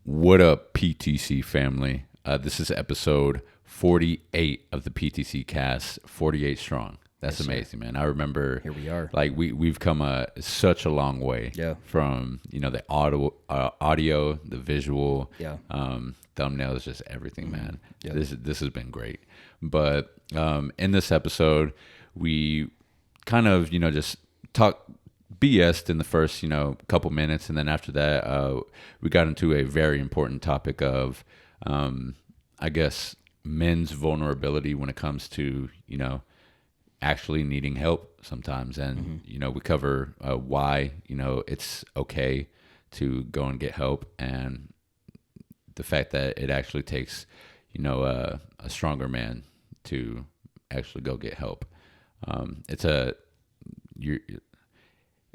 What up, PTC family? This is episode 48 of the PTC Cast, 48 strong. That's Yes, amazing, man. I remember Here we are. like we've come such a long way from the audio, the visual, thumbnails, just everything, man. Yeah. This has been great. But in this episode, we kind of just talk BS'd in the first couple minutes, and then after that we got into a very important topic of I guess men's vulnerability when it comes to actually needing help sometimes, and we cover why it's okay to go and get help, and the fact that it actually takes a stronger man to actually go get help.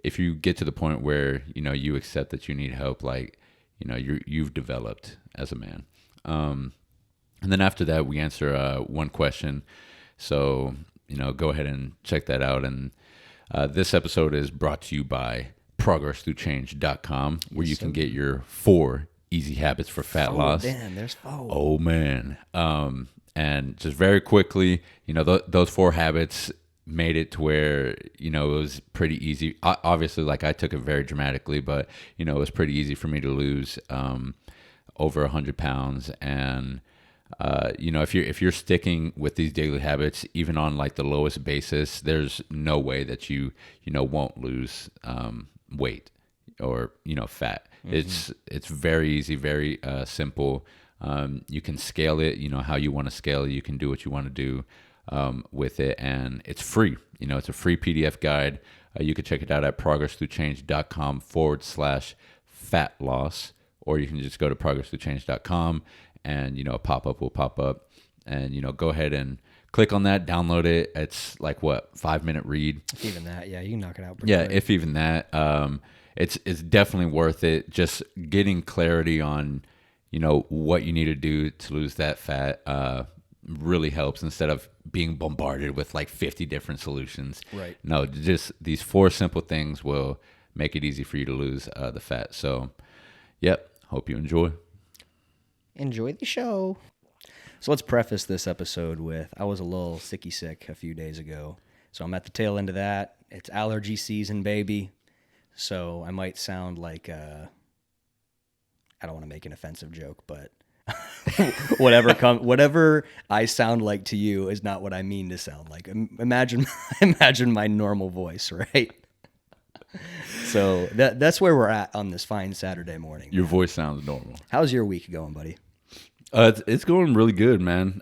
If you get to the point where you accept that you need help, like you've developed as a man. And then after that, we answer one question. So go ahead and check that out. And this episode is brought to you by ProgressThroughChange.com, where you can get your 4 easy habits for fat loss. Damn, there's 4. Oh man. And just very quickly, those 4 habits made it to where it was pretty easy. Obviously, like, I took it very dramatically, but it was pretty easy for me to lose over 100 pounds. And if you're sticking with these daily habits, even on like the lowest basis, there's no way that you won't lose weight or fat. Mm-hmm. It's very easy, very simple. You can scale it how you want to scale it. You can do what you want to do with it, and it's free. It's a free PDF guide. You can check it out at progressthroughchange.com/fat loss, or you can just go to progressthroughchange.com and a pop-up will pop up, and go ahead and click on that, download it. It's like 5-minute read. If even that, yeah, you can knock it out. Yeah, if even that. It's definitely worth it. Just getting clarity on what you need to do to lose that fat really helps, instead of being bombarded with like 50 different solutions. Right. No, just these 4 simple things will make it easy for you to lose the fat. So, yep. Hope you enjoy. Enjoy the show. So let's preface this episode with, I was a little sicky sick a few days ago. So I'm at the tail end of that. It's allergy season, baby. So I might sound like, I don't want to make an offensive joke, but whatever I sound like to you is not what I mean to sound like. Imagine my normal voice, right? So that's where we're at on this fine Saturday morning. Your voice sounds normal. How's your week going, buddy? It's going really good, man.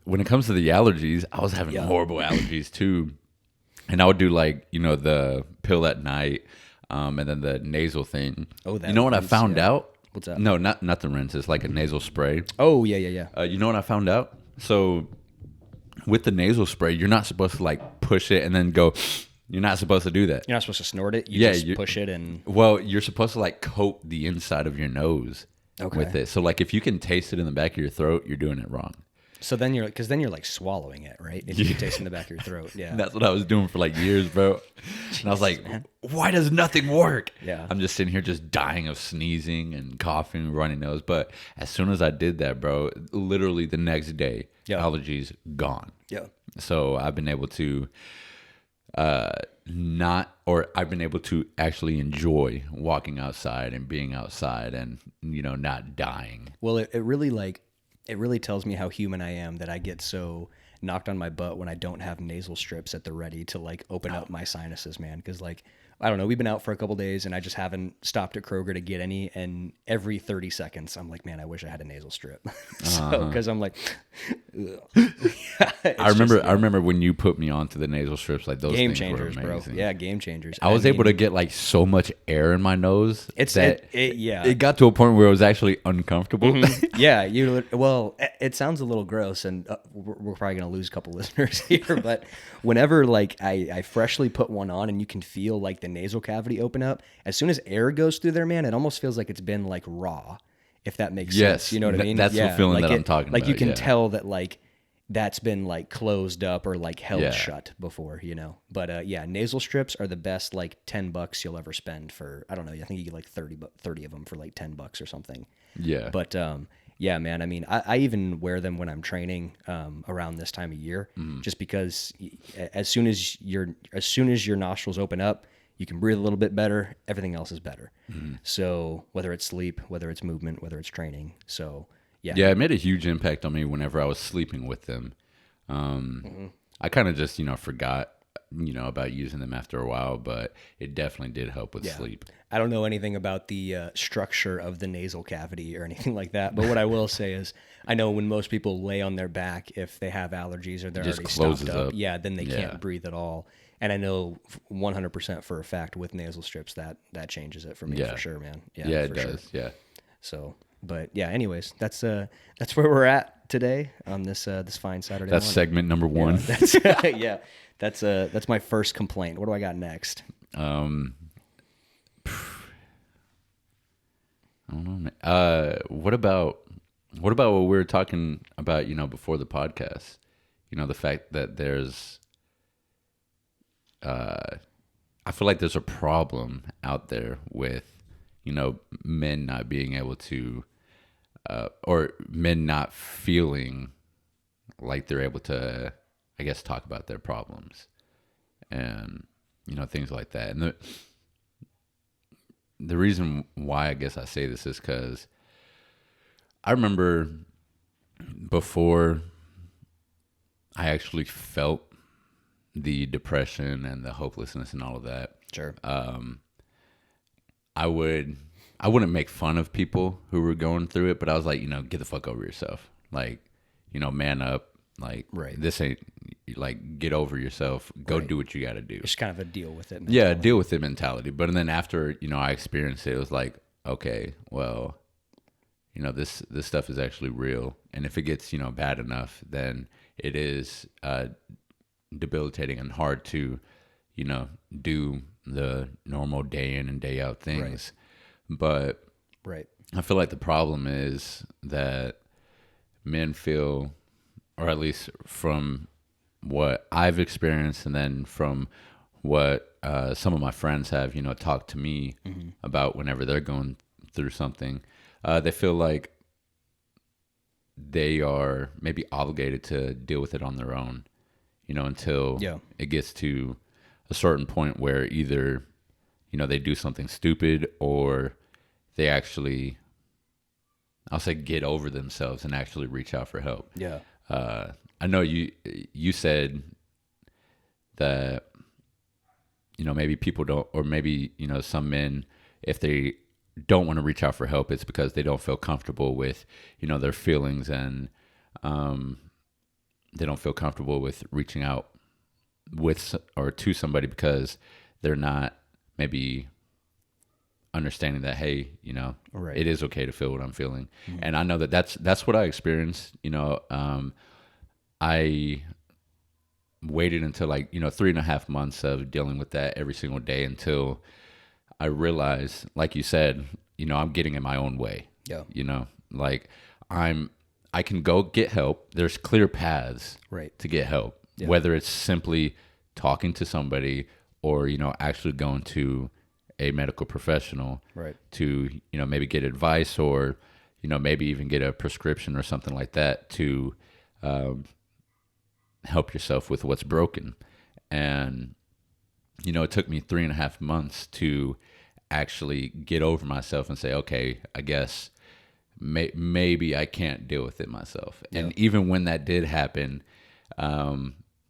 When it comes to the allergies, I was having horrible allergies too, and I would do like the pill at night, and then the nasal thing. Oh, that what I found out? What's that? No, not the rinse. It's like a nasal spray. Oh, yeah. You know what I found out? So with the nasal spray, you're not supposed to like push it and then go. You're not supposed to do that. You're not supposed to snort it. You just push it and. Well, you're supposed to like coat the inside of your nose with it. So like if you can taste it in the back of your throat, you're doing it wrong. So then you're like swallowing it, right? If you can taste it in the back of your throat. Yeah. That's what I was doing for like years, bro. And I was like, why does nothing work? Yeah. I'm just sitting here just dying of sneezing and coughing, runny nose. But as soon as I did that, bro, literally the next day, allergies gone. Yeah. So I've been able to I've been able to actually enjoy walking outside and being outside and, not dying. Well, it really tells me how human I am that I get so knocked on my butt when I don't have nasal strips at the ready to like open up my sinuses, man. Because like, I don't know, we've been out for a couple days and I just haven't stopped at Kroger to get any. And every 30 seconds, I'm like, man, I wish I had a nasal strip. Because I'm like, I remember when you put me onto the nasal strips, like those game things changers, were amazing. bro. Yeah, game changers. I was able to get like so much air in my nose. It got to a point where it was actually uncomfortable. Mm-hmm. Yeah, it sounds a little gross, and we're probably gonna lose a couple listeners here. But whenever like I freshly put one on, and you can feel like the nasal cavity open up, as soon as air goes through there, man, it almost feels like it's been like raw, if that makes sense. You know what I mean? That's the feeling that I'm talking about. Like you can tell that like that's been like closed up or like held Yeah. shut before, you know. But yeah, nasal strips are the best like $10 you'll ever spend for, I don't know, I think you get like 30 of them for like $10 or something. Yeah. But yeah, man, I mean, I even wear them when I'm training around this time of year, just because as soon as your nostrils open up, you can breathe a little bit better. Everything else is better. So whether it's sleep, whether it's movement, whether it's training. So yeah. Yeah, it made a huge impact on me whenever I was sleeping with them. I kind of just, forgot, about using them after a while, but it definitely did help with sleep. I don't know anything about the structure of the nasal cavity or anything like that, but what I will say is I know when most people lay on their back, if they have allergies or they're just already closes stopped up, up. yeah, then they can't breathe at all. And I know 100% for a fact with nasal strips that changes it for me for sure, man. Yeah, it for does. Sure. Yeah. So, but yeah, anyways, that's where we're at today on this fine Saturday That's morning. segment number one. Yeah, that's my first complaint. What do I got next? I don't know, man. What about what we were talking about, before the podcast? The fact that there's, I feel like there's a problem out there with, men not being able to, or men not feeling like they're able to, I guess, talk about their problems and, things like that. And the reason why I guess I say this is because I remember before I actually felt the depression and the hopelessness and all of that. Sure. I wouldn't make fun of people who were going through it, but I was like, get the fuck over yourself. Like, man up. Like, this ain't, like, get over yourself. Go do what you got to do. Just kind of a deal with it mentality. Yeah, deal with it mentality. But then after, I experienced it, it was like, okay, well, this stuff is actually real. And if it gets, bad enough, then it is debilitating and hard to, do the normal day in and day out things. But I feel like the problem is that men feel, or at least from what I've experienced and then from what some of my friends have, talked to me about whenever they're going through something, they feel like they are maybe obligated to deal with it on their own, until it gets to a certain point where either, they do something stupid or they actually, I'll say, get over themselves and actually reach out for help. Yeah. I know you said that, maybe people don't, or maybe, some men, if they don't want to reach out for help, it's because they don't feel comfortable with, their feelings, and they don't feel comfortable with reaching out with or to somebody because they're not maybe understanding that, hey, it is okay to feel what I'm feeling. And I know that that's what I experienced. I waited until 3.5 months of dealing with that every single day until I realized, like you said, I'm getting in my own way. Yeah. Like I can go get help. There's clear paths to get help, whether it's simply talking to somebody or, actually going to a medical professional to, maybe get advice or, maybe even get a prescription or something like that to help yourself with what's broken. And, it took me 3.5 months to actually get over myself and say, okay, I guess maybe I can't deal with it myself. And even when that did happen,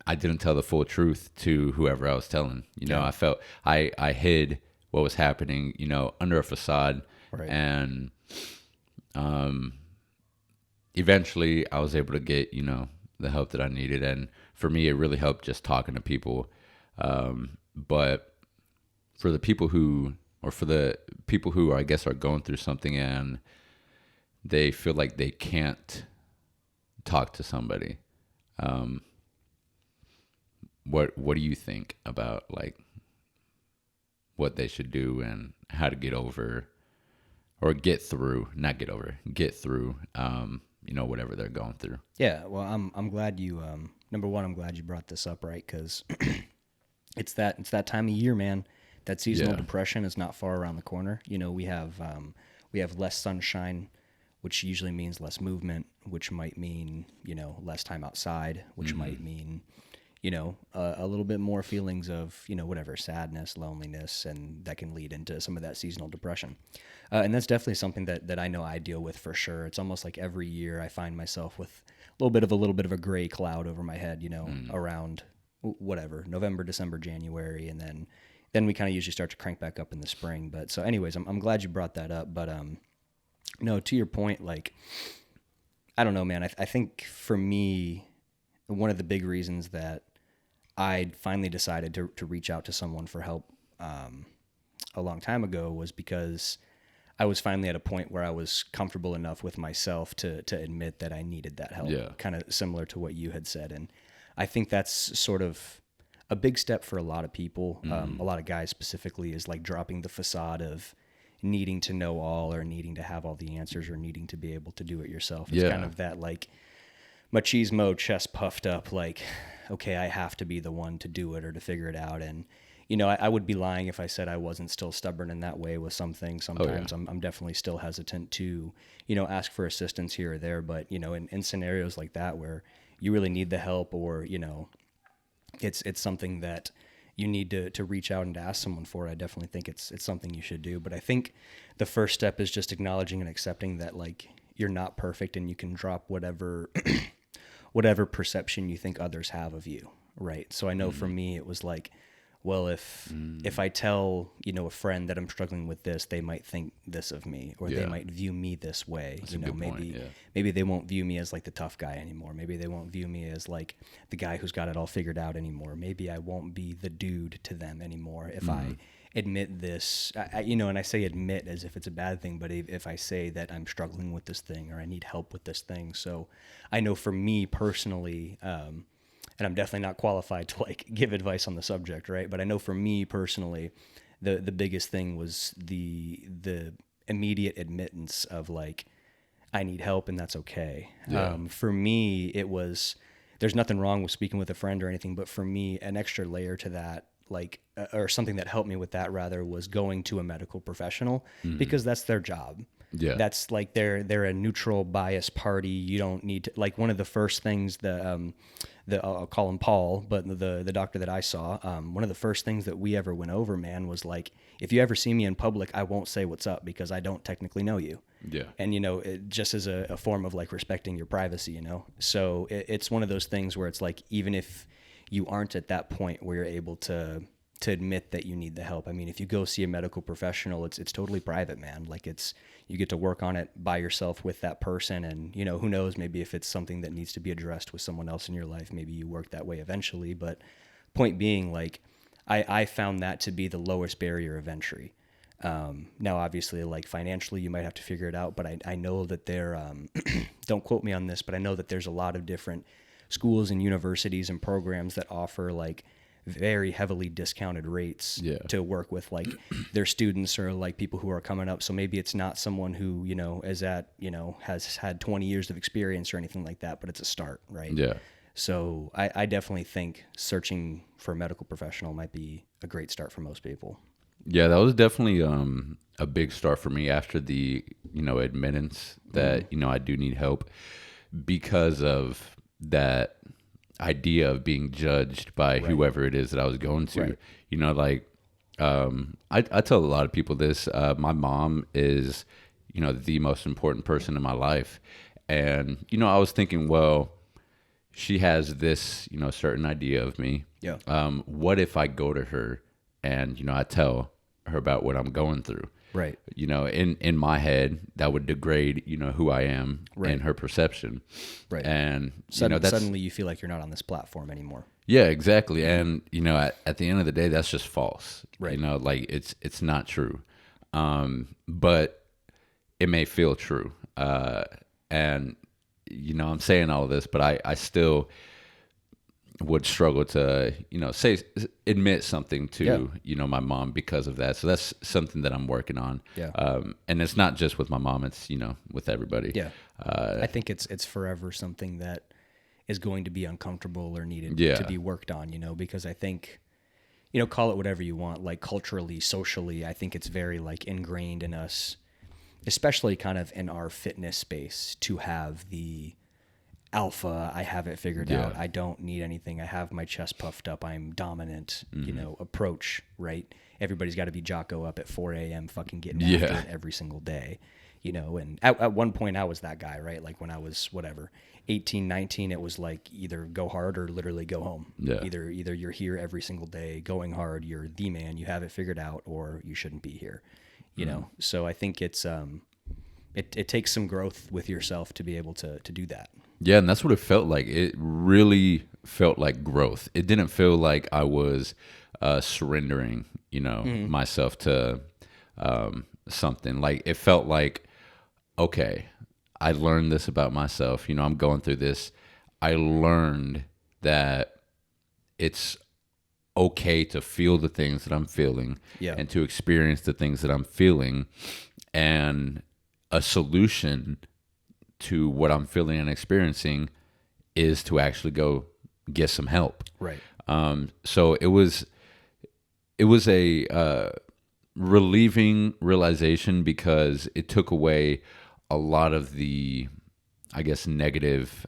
I didn't tell the full truth to whoever I was telling. I felt I hid what was happening, under a facade. And eventually I was able to get, the help that I needed. And for me, it really helped just talking to people. But for the people who I guess are going through something and they feel like they can't talk to somebody, what do you think about what they should do and how to get over or get through whatever they're going through. Yeah, well, I'm glad you number one, I'm glad you brought this up, right? Because it's that time of year, man. That seasonal Yeah. depression is not far around the corner. We have less sunshine, which usually means less movement, which might mean less time outside, which might mean a little bit more feelings of whatever, sadness, loneliness, and that can lead into some of that seasonal depression. And that's definitely something that I know I deal with for sure. It's almost like every year I find myself with a little bit of a gray cloud over my head, around whatever, November, December, January, and then we kind of usually start to crank back up in the spring. But so anyways, I'm glad you brought that up. But no, to your point, like, I don't know, man. I think for me, one of the big reasons that I finally decided to reach out to someone for help a long time ago was because I was finally at a point where I was comfortable enough with myself to admit that I needed that help. Yeah. Kind of similar to what you had said. And I think that's sort of a big step for a lot of people. A lot of guys specifically, is like dropping the facade of needing to know all, or needing to have all the answers, or needing to be able to do it yourself. It's kind of that like machismo, chest puffed up, like, okay, I have to be the one to do it or to figure it out. And I would be lying if I said I wasn't still stubborn in that way with some things. Sometimes I'm definitely still hesitant to ask for assistance here or there. But in scenarios like that where you really need the help, or it's something that you need to reach out and to ask someone for, I definitely think it's something you should do. But I think the first step is just acknowledging and accepting that, like, you're not perfect, and you can drop whatever whatever perception you think others have of you, right? So I know for me it was like, well, if I tell a friend that I'm struggling with this, they might think this of me, or they might view me this way. That's a good point, Maybe they won't view me as like the tough guy anymore. Maybe they won't view me as like the guy who's got it all figured out anymore. Maybe I won't be the dude to them anymore if I admit this. And I say admit as if it's a bad thing, but if I say that I'm struggling with this thing, or I need help with this thing. So I know for me personally, and I'm definitely not qualified to like give advice on the subject, right? But I know for me personally, the biggest thing was the immediate admittance of like, I need help, and that's okay. Yeah. For me, it was, there's nothing wrong with speaking with a friend or anything, but for me, an extra layer to that, like, or something that helped me with that rather, was going to a medical professional, because that's their job. Yeah. That's like they're a neutral, biased party. You don't need to, like, one of the first things I'll call him Paul, but the doctor that I saw, one of the first things that we ever went over, man, was like, if you ever see me in public, I won't say what's up, because I don't technically know you. Yeah. And it just as a form of like respecting your privacy, So it's one of those things where it's like, even if you aren't at that point where you're able to admit that you need the help. I mean, if you go see a medical professional, it's totally private, man. Like, you get to work on it by yourself with that person. And, who knows, maybe if it's something that needs to be addressed with someone else in your life, maybe you work that way eventually. But point being, like, I found that to be the lowest barrier of entry. Now, obviously, like, financially, you might have to figure it out, but I know that there, don't quote me on this, but I know that there's a lot of different schools and universities and programs that offer like very heavily discounted rates to work with like their students, or like people who are coming up. So maybe it's not someone who, has had 20 years of experience or anything like that, but it's a start, right? Yeah. So I definitely think searching for a medical professional might be a great start for most people. Yeah, that was definitely a big start for me after the, admittance that, I do need help, because of that idea of being judged by whoever it is that I was going to. Like, I tell a lot of people this. My mom is, the most important person in my life. And, I was thinking, well, she has this, certain idea of me. Yeah. What if I go to her and, I tell her about what I'm going through? Right. In my head, that would degrade, who I am and her perception. Right. And, suddenly you feel like you're not on this platform anymore. Yeah, exactly. And, at the end of the day, that's just false. Right. Like it's not true. But it may feel true. And, I'm saying all of this, but I still, would struggle to, admit something to, my mom because of that. So that's something that I'm working on. Yeah. And it's not just with my mom, it's, with everybody. Yeah. I think it's forever something that is going to be uncomfortable or needed to be worked on, because I think, call it whatever you want, like culturally, socially, I think it's very like ingrained in us, especially kind of in our fitness space, to have the alpha, I have it figured out, I don't need anything, I have my chest puffed up, I'm dominant, approach, right? Everybody's got to be Jocko up at 4 a.m. fucking getting after it every single day, and at one point I was that guy, right? Like when I was, 18, 19, it was like either go hard or literally go home. Yeah. Either you're here every single day going hard, you're the man, you have it figured out, or you shouldn't be here, So I think it's, it takes some growth with yourself to be able to do that. Yeah, and that's what it felt like. It really felt like growth. It didn't feel like I was surrendering, myself to something. Like it felt like, okay, I learned this about myself. I'm going through this. I learned that it's okay to feel the things that I'm feeling and to experience the things that I'm feeling. And a solution to what I'm feeling and experiencing is to actually go get some help. Right. So it was a relieving realization because it took away a lot of the, I guess, negative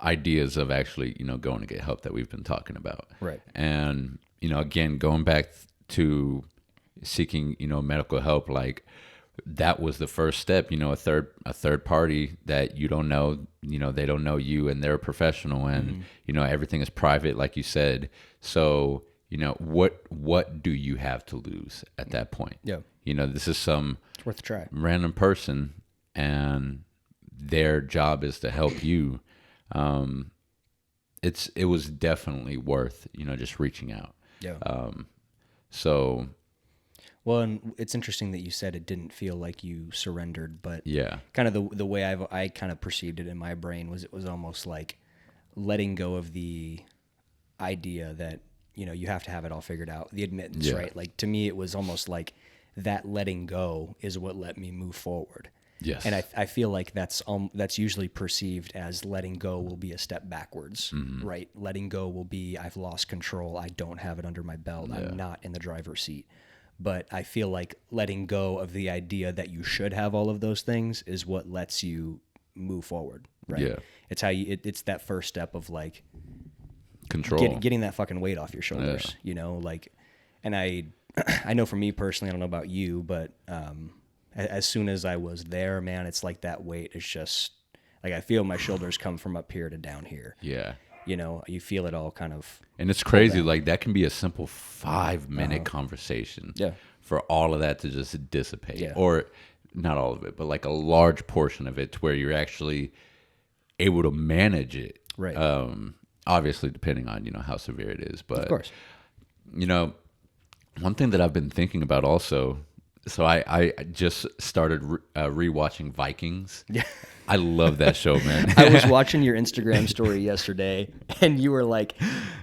ideas of actually, going to get help that we've been talking about. Right. And, again, going back to seeking, medical help, like that was the first step, a third party that you don't know, they don't know you and they're a professional and, everything is private, like you said. So, what do you have to lose at that point? Yeah. This is some it's worth a try. Random person and their job is to help you. It was definitely worth, just reaching out. Yeah. So. Well, and it's interesting that you said it didn't feel like you surrendered, but kind of the way I kind of perceived it in my brain was it was almost like letting go of the idea that, you have to have it all figured out, the admittance, right? Like to me, it was almost like that letting go is what let me move forward. Yes. And I feel like that's usually perceived as letting go will be a step backwards, right? Letting go will be, I've lost control. I don't have it under my belt. I'm not in the driver's seat. But I feel like letting go of the idea that you should have all of those things is what lets you move forward, right? Yeah. It's how it's that first step of like control, getting that fucking weight off your shoulders, like, and I know for me personally, I don't know about you, but as soon as I was there, man, it's like that weight is just like, I feel my shoulders come from up here to down here. Yeah. You feel it all kind of. And it's crazy. Like that can be a simple 5-minute conversation for all of that to just dissipate, or not all of it, but like a large portion of it to where you're actually able to manage it. Right. Obviously depending on, how severe it is, but of course, one thing that I've been thinking about also, so I just started rewatching Vikings. Yeah. I love that show, man. I was watching your Instagram story yesterday, and you were like,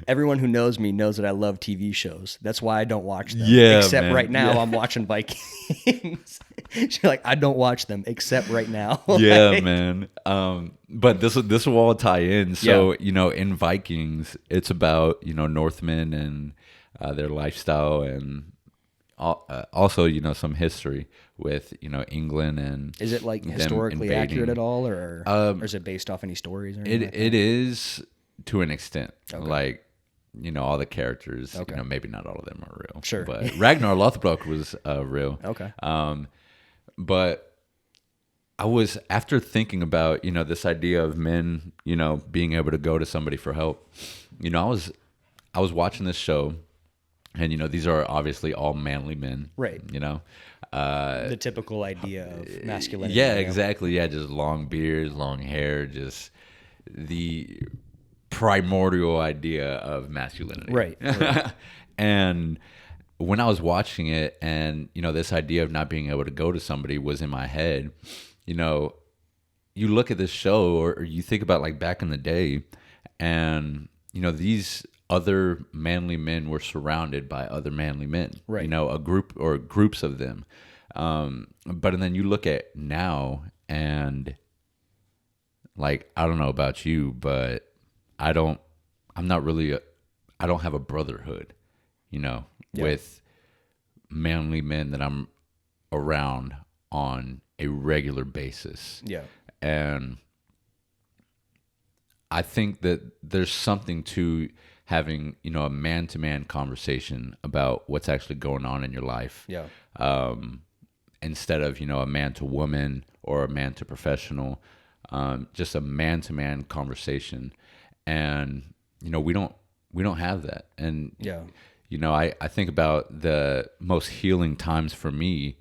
everyone who knows me knows that I love TV shows. That's why I don't watch them. Yeah, except man. right now, I'm watching Vikings. She's like, I don't watch them except right now. Yeah, man. But this will all tie in. So, in Vikings, it's about, Northmen and their lifestyle and also, some history with, England and. Is it like historically accurate at all, or is it based off any stories? Or anything like that? It is to an extent. Okay. Like, all the characters. Maybe not all of them are real. Sure. But Ragnar Lothbrok was real. Okay. But I was, after thinking about, this idea of men, being able to go to somebody for help, I was watching this show. And, these are obviously all manly men. Right. The typical idea of masculinity. Yeah, exactly. Yeah, just long beards, long hair, just the primordial idea of masculinity. Right. And when I was watching it and, this idea of not being able to go to somebody was in my head, you look at this show or you think about like back in the day And, these other manly men were surrounded by other manly men, Right. A group or groups of them. But then you look at now and like, I don't know about you, but I don't have a brotherhood, Yeah. with manly men that I'm around on a regular basis. Yeah. And I think that there's something to having, a man-to-man conversation about what's actually going on in your life. Yeah. Instead of, a man-to-woman or a man-to-professional, just a man-to-man conversation. And, we don't have that. And, Yeah. I think about the most healing times for me,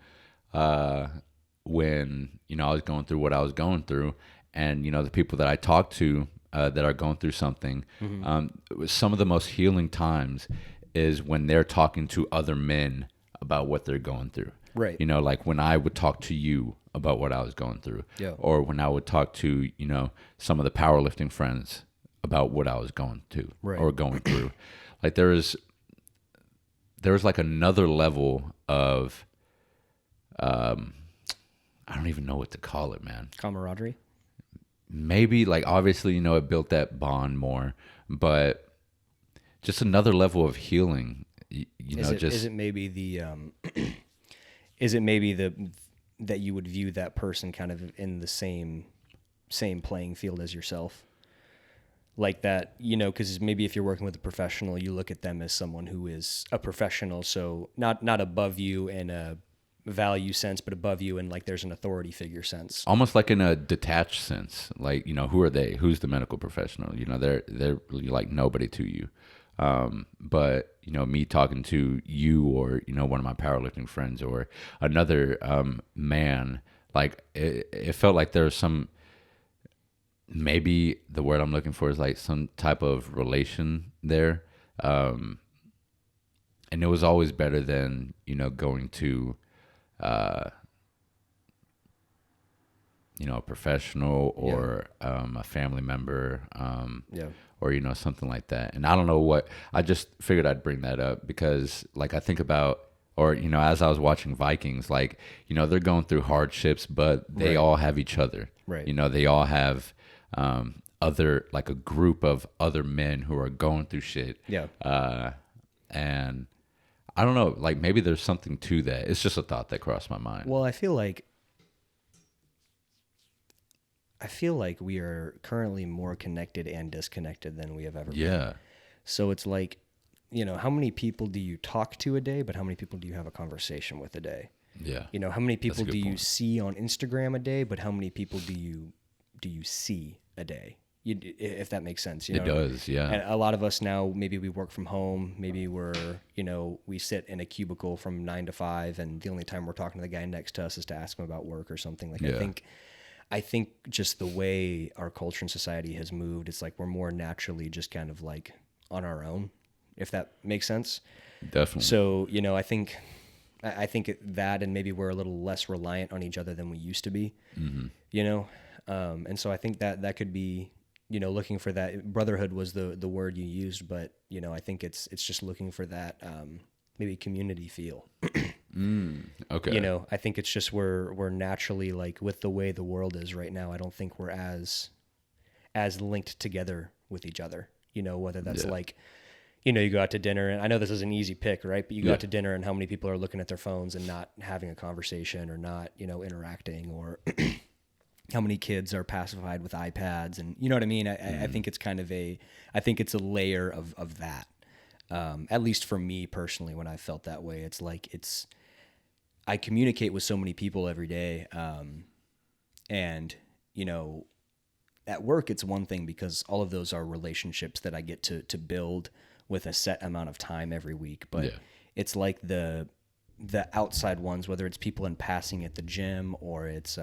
when, I was going through what I was going through, and, the people that I talked to, that are going through something, some of the most healing times is when they're talking to other men about what they're going through. Right. Like when I would talk to you about what I was going through, Yeah. or when I would talk to, some of the powerlifting friends about what I was going to Right. or going through. Like there was like another level of, I don't even know what to call it, man. Camaraderie. Maybe like obviously, it built that bond more, but just another level of healing, Is it maybe the is it maybe that you would view that person kind of in the same playing field as yourself? Like that, because maybe if you're working with a professional, you look at them as someone who is a professional, so not above you in a value sense, but above you in like there's an authority figure sense. almost like in a detached sense, like, who are they? Who's the medical professional? They're really like nobody to you. But, me talking to you or, one of my powerlifting friends or another, man, like it felt like there was some, maybe the word I'm looking for is like some type of relation there. And it was always better than, going to, a professional or a family member, Yeah. or something like that. And I don't know what, I just figured I'd bring that up because like I think about, or as I was watching Vikings, like they're going through hardships, but they Right. all have each other. Right. They all have other, like a group of other men who are going through shit. Yeah. And I don't know, like maybe there's something to that. It's just a thought that crossed my mind. Well, I feel like we are currently more connected and disconnected than we have ever been. Yeah. So it's like, how many people do you talk to a day, but how many people do you have a conversation with a day? Yeah. How many people good do you point. see on Instagram a day, but how many people do you see a day? If that makes sense. It does, yeah. And a lot of us now, maybe we work from home, maybe we sit in a cubicle from 9 to 5, and the only time we're talking to the guy next to us is to ask him about work or something. Like, Yeah. I think just the way our culture and society has moved, it's like we're more naturally just kind of like on our own, if that makes sense. Definitely. So, I think that, and maybe we're a little less reliant on each other than we used to be, and so I think that could be, looking for that. Brotherhood was the word you used, but, I think it's just looking for that, maybe community feel. Okay. I think it's just we're naturally, like, with the way the world is right now, I don't think we're as linked together with each other, whether that's like, you go out to dinner, and I know this is an easy pick, right? But you go out to dinner, and how many people are looking at their phones and not having a conversation or not, interacting, or how many kids are pacified with iPads, and you know what I mean? I think it's kind of I think it's a layer of that. At least for me personally, when I felt that way, it's like I communicate with so many people every day, and at work it's one thing because all of those are relationships that I get to build with a set amount of time every week. But it's like the outside ones, whether it's people in passing at the gym, or it's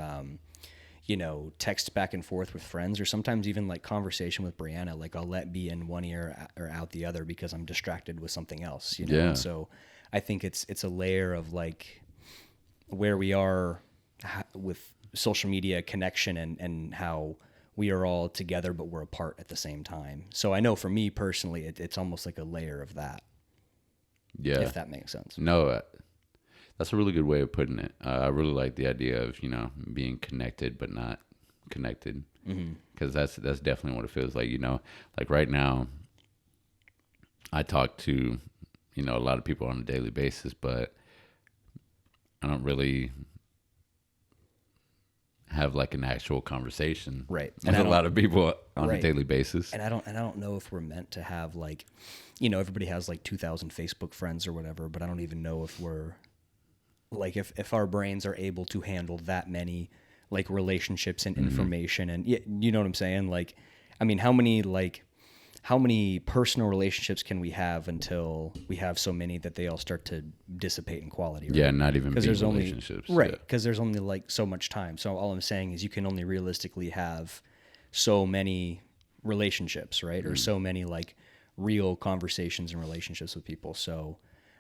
text back and forth with friends, or sometimes even like conversation with Brianna. Like I'll let be in one ear or out the other because I'm distracted with something else. And so I think it's a layer of like where we are with social media connection, and how we are all together, but we're apart at the same time. So I know for me personally, it's almost like a layer of that. Yeah. If that makes sense. No, that's a really good way of putting it. I really like the idea of, being connected but not connected. Because that's definitely what it feels like, like right now I talk to, a lot of people on a daily basis, but I don't really have like an actual conversation right with a lot of people on right. a daily basis. And I don't know if we're meant to have like, everybody has like 2,000 Facebook friends or whatever, but I don't even know if we're like, if our brains are able to handle that many like relationships and information and you know what I'm saying? Like, I mean, how many personal relationships can we have until we have so many that they all start to dissipate in quality? Right? Yeah, not even being there's relationships. Only, right, yeah. because there's only like so much time. So all I'm saying is you can only realistically have so many relationships, right? Or so many like real conversations and relationships with people. So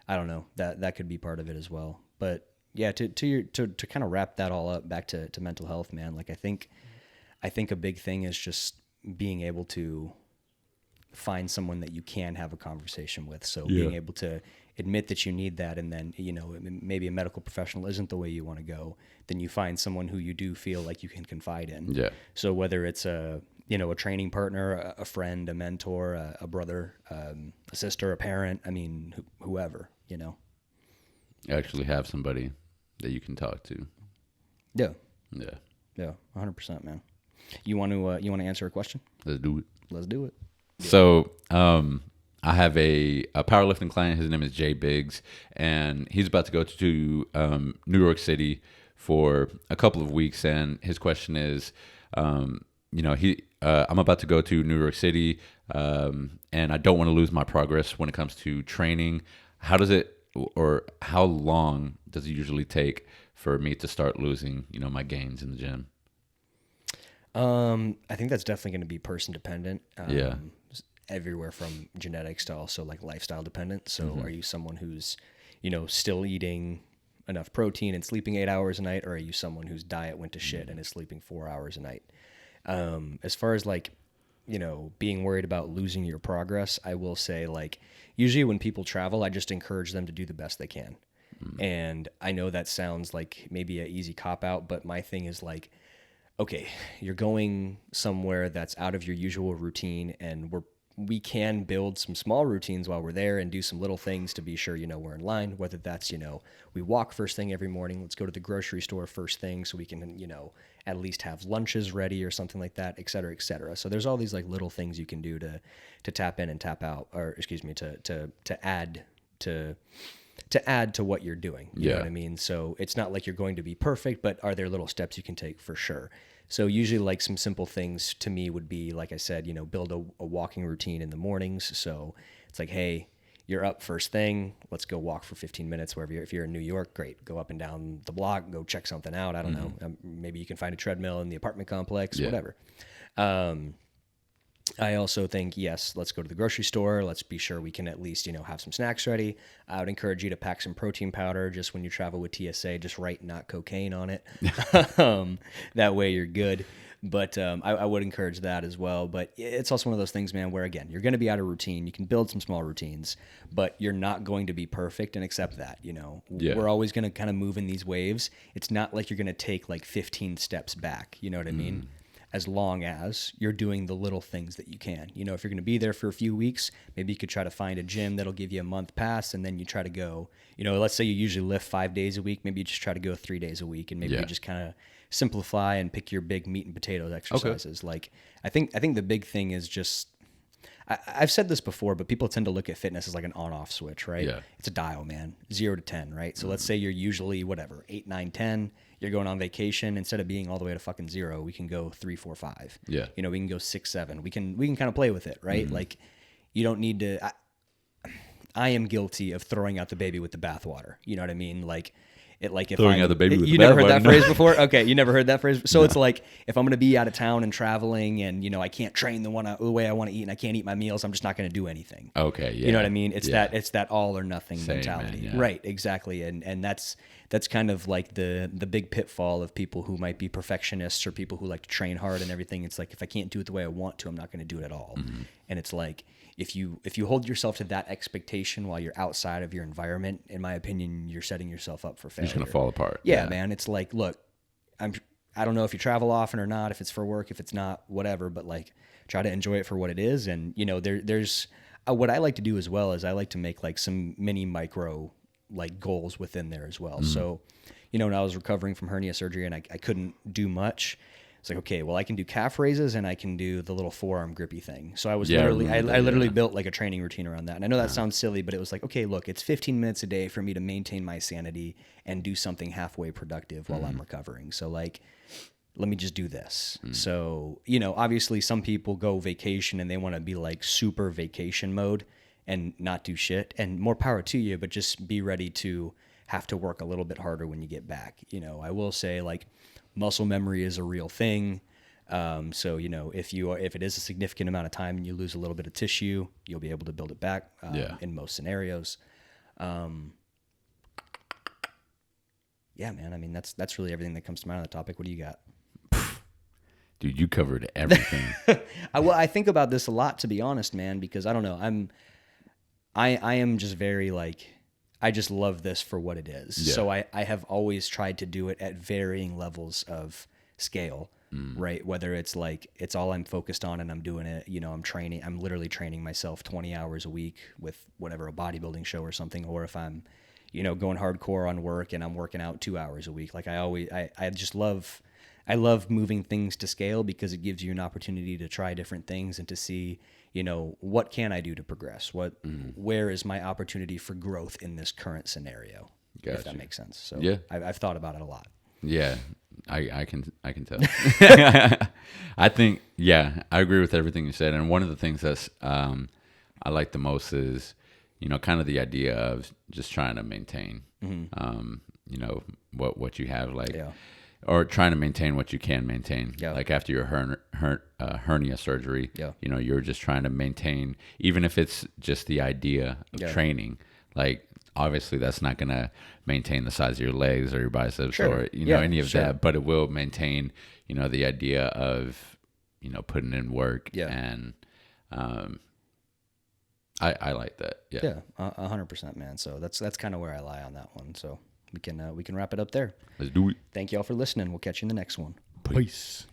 I don't know, that could be part of it as well. But yeah, to kind of wrap that all up back to mental health, man. Like I think a big thing is just being able to find someone that you can have a conversation with. So being able to admit that you need that, and then, maybe a medical professional isn't the way you want to go, then you find someone who you do feel like you can confide in. Yeah. So whether it's a training partner, a friend, a mentor, a brother, a sister, a parent, I mean, whoever, Actually have somebody that you can talk to. Yeah. Yeah. Yeah. 100%, man. You want to answer a question? Let's do it. Let's do it. So, I have a powerlifting client. His name is Jay Biggs, and he's about to go to New York City for a couple of weeks. And his question is, I'm about to go to New York City, and I don't want to lose my progress when it comes to training. How long does it usually take for me to start losing, my gains in the gym? I think that's definitely going to be person dependent. Yeah. Everywhere from genetics to also like lifestyle dependent. So are you someone who's, still eating enough protein and sleeping 8 hours a night, or are you someone whose diet went to shit and is sleeping 4 hours a night? As far as like, being worried about losing your progress, I will say like usually when people travel, I just encourage them to do the best they can. And I know that sounds like maybe an easy cop out, but my thing is like, okay, you're going somewhere that's out of your usual routine, and we can build some small routines while we're there and do some little things to be sure, we're in line, whether that's, we walk first thing every morning. Let's go to the grocery store first thing so we can, at least have lunches ready or something like that, et cetera, et cetera. So there's all these like little things you can do to tap in and tap out, or excuse me, to add to what you're doing. You know what I mean? So it's not like you're going to be perfect, but are there little steps you can take for sure? So usually like some simple things to me would be, like I said, build a walking routine in the mornings. So it's like, hey, you're up first thing. Let's go walk for 15 minutes wherever if you're in New York, great. Go up and down the block, go check something out. I don't know. Maybe you can find a treadmill in the apartment complex, whatever. I also think, yes, let's go to the grocery store. Let's be sure we can at least, have some snacks ready. I would encourage you to pack some protein powder just when you travel with TSA. Just write not cocaine on it. That way you're good. But I would encourage that as well. But it's also one of those things, man, where, again, you're going to be out of routine. You can build some small routines, but you're not going to be perfect, and accept that, We're always going to kind of move in these waves. It's not like you're going to take like 15 steps back. You know what I mean? As long as you're doing the little things that you can. If you're going to be there for a few weeks, maybe you could try to find a gym that'll give you a month pass, and then you try to go, let's say you usually lift 5 days a week. Maybe you just try to go 3 days a week, and maybe you just kind of simplify and pick your big meat and potatoes exercises. Okay. Like I think the big thing is just, I've said this before, but people tend to look at fitness as like an on-off switch, right? Yeah. It's a dial, man, 0 to 10, right? So let's say you're usually 8, 9, 10. You're going on vacation. Instead of being all the way to fucking 0, we can go 3, 4, 5. Yeah. We can go 6, 7. We can kind of play with it, right? Like you don't need to. I am guilty of throwing out the baby with the bathwater. You know what I mean? Like. If throwing out the baby with the bathwater. You never heard that phrase before? Okay, you never heard that phrase. So it's like if I'm going to be out of town and traveling, and I can't train the way I want to eat, and I can't eat my meals, I'm just not going to do anything. Okay, yeah. You know what I mean? It's that all or nothing mentality. Man, yeah. Right? Exactly. And that's that's kind of like the big pitfall of people who might be perfectionists or people who like to train hard and everything. It's like, if I can't do it the way I want to, I'm not going to do it at all. And it's like, if you hold yourself to that expectation while you're outside of your environment, in my opinion, you're setting yourself up for failure. It's going to fall apart. Yeah, man. It's like, look, I don't know if you travel often or not, if it's for work, if it's not, whatever, but like, try to enjoy it for what it is. And, you know, there's what I like to do as well is I like to make like some mini micro like goals within there as well. So, you know, when I was recovering from hernia surgery and I couldn't do much, it's like, okay, well, I can do calf raises and I can do the little forearm grippy thing. So I was I literally built like a training routine around that. And I know that sounds silly, but it was like, okay, look, it's 15 minutes a day for me to maintain my sanity and do something halfway productive while I'm recovering. So like, let me just do this. So, you know, obviously some people go vacation and they want to be like super vacation mode and not do shit, and more power to you, but just be ready to have to work a little bit harder when you get back. You know, I will say like muscle memory is a real thing. So, you know, if it is a significant amount of time and you lose a little bit of tissue, you'll be able to build it back in most scenarios. Yeah, man. I mean, that's really everything that comes to mind on the topic. What do you got? Dude, you covered everything. I think about this a lot, to be honest, man, because I don't know. I am just very like, I just love this for what it is. Yeah. So I have always tried to do it at varying levels of scale, right? Whether it's like, it's all I'm focused on and I'm doing it, you know, I'm literally training myself 20 hours a week with whatever, a bodybuilding show or something, or if I'm, you know, going hardcore on work and I'm working out 2 hours a week. Like I just love moving things to scale because it gives you an opportunity to try different things and to see, you know, what can I do to progress? Where is my opportunity for growth in this current scenario? Gotcha. If that makes sense. So yeah, I've thought about it a lot. Yeah, I can tell. I think, yeah, I agree with everything you said. And one of the things that's I like the most is, you know, kind of the idea of just trying to maintain, you know, what you have, like. Yeah. Or trying to maintain what you can maintain. Yeah. Like after your hernia surgery, you know, you're just trying to maintain, even if it's just the idea of training. Like, obviously, that's not going to maintain the size of your legs or your biceps or, you know, any of that. But it will maintain, you know, the idea of, you know, putting in work. Yeah. And I like that. Yeah. Yeah, 100%, man. So that's kind of where I lie on that one. So we can wrap it up there. Let's do it. Thank you all for listening. We'll catch you in the next one. Peace.